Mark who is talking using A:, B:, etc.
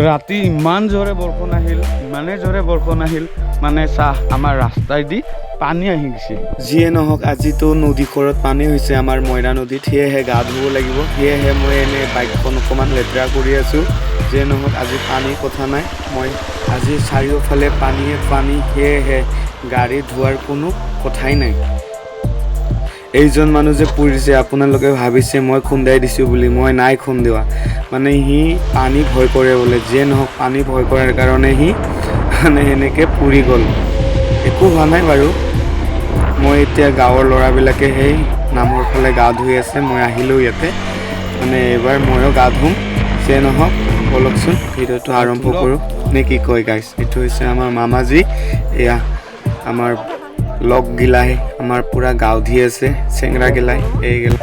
A: ৰাতি ইমান জোৰে বৰষুণ আহিল, ইমানে জোৰে বৰষুণ আহিল মানে চাহ আমাৰ ৰাস্তাই দি পানী আহি গৈছে। যিয়ে নহওক আজিতো নদীখনত পানী হৈছে আমাৰ মইনা নদীত, সেয়েহে গা ধুব লাগিব। সেয়েহে মই এনেই বাইকখন অকণমান লেতেৰা কৰি আছোঁ। যিয়ে নহওক আজি পানীৰ কথা নাই, মই আজি চাৰিওফালে পানীয়ে পানী, সেয়েহে গাড়ী ধোৱাৰ কোনো কথাই নাই। এইজন মানুহ যে পৰিছে আপোনালোকে ভাবিছে মই খুন্দাই দিছোঁ বুলি, মই নাই খুন্দোৱা। মানে সি পানী ভয় কৰে বোলে, যিয়ে নহওক পানী ভয় কৰাৰ কাৰণে সি মানে সেনেকৈ পৰি গ'ল। একো হোৱা নাই বাৰু। মই এতিয়া গাঁৱৰ ল'ৰাবিলাকে সেই নামৰ ফালে গা ধুই আছে, মই আহিলোঁ ইয়াতে। মানে এইবাৰ ময়ো গা ধুম। যিয়ে নহওক বলকচোন ভিডিঅ'টো আৰম্ভ কৰোঁ নে কি কয় গাইছ। এইটো হৈছে আমাৰ মামাজী, এয়া আমাৰ লগ গিলাই আমাৰ পুৰা গাঁও ধি আছে, চেংৰা গিলাই এইগিলা।